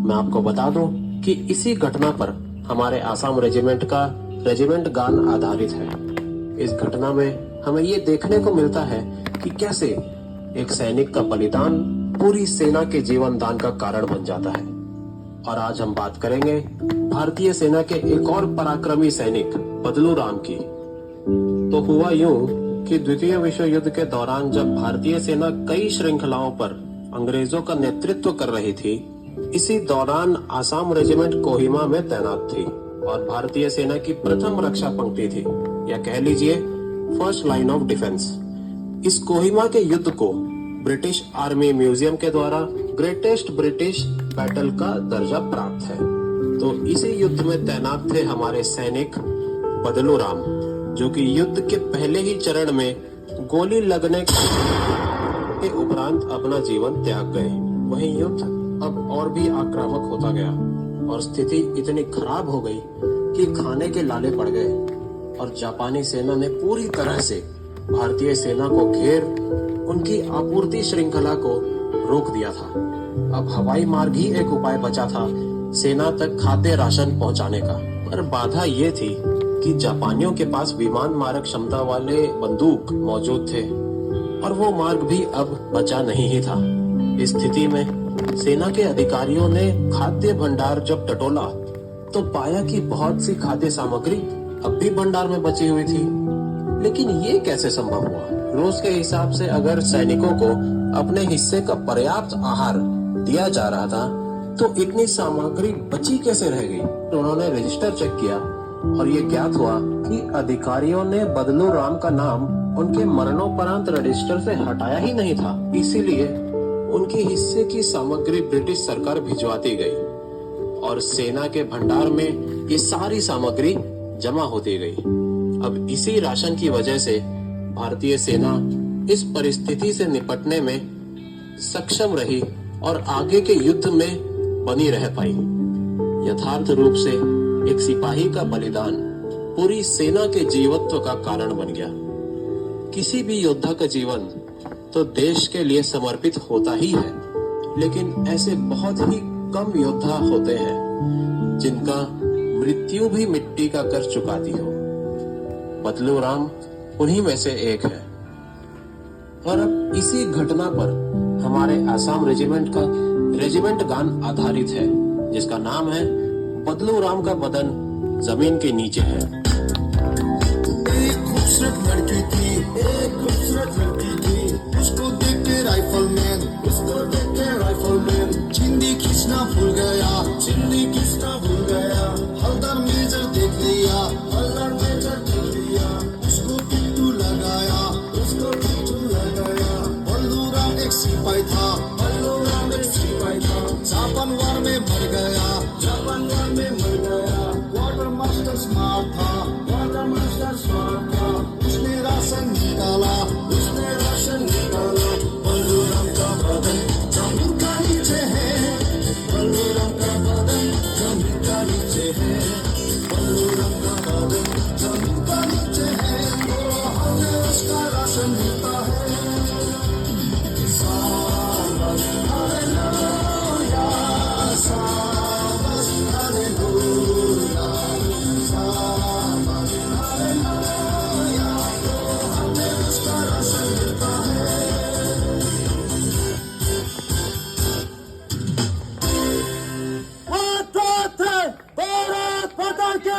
मैं आपको बता दूं कि इसी घटना पर हमारे आसाम रेजिमेंट का रेजिमेंट गान आधारित है। इस घटना में हमें ये देखने को मिलता है कि कैसे एक सैनिक का बलिदान पूरी सेना के जीवन दान का कारण बन जाता है। और आज हम बात करेंगे भारतीय सेना के एक और पराक्रमी सैनिक बदलू राम की। तो हुआ यूं कि द्वितीय विश्व युद्ध के दौरान जब भारतीय सेना कई श्रृंखलाओं पर अंग्रेजों का नेतृत्व कर रही थी, इसी दौरान आसाम रेजिमेंट कोहिमा में तैनात थी और भारतीय सेना की प्रथम रक्षा पंक्ति थी, या कह लीजिए फर्स्ट लाइन ऑफ डिफेंस। इस कोहिमा के युद्ध को ब्रिटिश आर्मी म्यूजियम के द्वारा ग्रेटेस्ट ब्रिटिश बैटल का दर्जा प्राप्त है। तो इसी युद्ध में तैनात थे हमारे सैनिक बदलू राम, जो कि युद्ध के पहले ही चरण में गोली लगने के उपरांत अपना जीवन त्याग गए। वहीं युद्ध अब और भी आक्रामक होता गया और स्थिति इतनी खराब हो गई कि खाने के लाले पड़ गए और जापानी सेना ने पूरी तरह से भारतीय सेना को घेर उनकी आपूर्ति श्रृंखला को रोक दिया था। अब हवाई मार्ग ही एक उपाय बचा था सेना तक खाद्य राशन पहुंचाने का। पर बाधा ये थी कि जापानियों के पास विमान मारक क्षमता वाले बंदूक मौजूद थे और वो मार्ग भी अब बचा नहीं ही था। इस स्थिति में सेना के अधिकारियों ने खाद्य भंडार जब टटोला तो पाया कि बहुत सी खाद्य सामग्री अब भी भंडार में बची हुई थी। लेकिन ये कैसे संभव हुआ? रोज के हिसाब से अगर सैनिकों को अपने हिस्से का पर्याप्त आहार दिया जा रहा था तो इतनी सामग्री बची कैसे रह गई? तो उन्होंने रजिस्टर चेक किया और ये ज्ञात हुआ कि अधिकारियों ने बदलू राम का नाम उनके मरणोपरांत रजिस्टर से हटाया ही नहीं था। इसीलिए उनके हिस्से की सामग्री ब्रिटिश सरकार भिजवाती गई और सेना के भंडार में ये सारी सामग्री जमा होती गई। अब इसी राशन की वजह से भारतीय सेना इस परिस्थिति से निपटने में सक्षम रही और आगे के युद्ध में बनी रह पाई। यथार्थ रूप से एक सिपाही का बलिदान पूरी सेना के जीवत्व का कारण बन गया। किसी भी योद्धा का जीवन तो देश के लिए समर्पित होता ही है, लेकिन ऐसे बहुत ही कम योद्धा होते हैं जिनका मृत्यु भी मिट्टी का कर चुकाती हो। बदलू राम उन्हीं में से एक है। और अब इसी घटना पर हमारे आसाम रेजिमेंट का रेजिमेंट गान आधारित है, जिसका नाम है बदलू राम का बदन जमीन के नीचे है। एक खूबसूरत लड़की थी, एक खूबसूरत लड़की थी, उसको देख के राइफलमैन चिंदी खींचना भूल गया, चिंदी खींचना भूल गया। हवलदार मेजर देख लिया, हवलदार मेजर देख लिया, उसको पिट्ठू लगाया, उसको पिट्ठू लगाया। बदलू राम एक सिपाही था, बदलू राम एक सिपाही था, जापान वार में मर गया, जापान वार में मर गया। क्वार्टर मास्टर स्मार्ट था, क्वार्टर मास्टर स्मार्ट था, उसने राशन निकाला, उसने राशन निकाला। बदलू राम का बदन जमीन का नीचे है, बदलू राम का बदन जमीन का नीचे है, बदलू राम का बदन जमीन का नीचे है। तो हमें उसका राशन मिलता है। साबस हालेलुया, साबस हालेलुया, साबस हालेलुया। तो हमें उसका राशन मिलता है। भारत माता की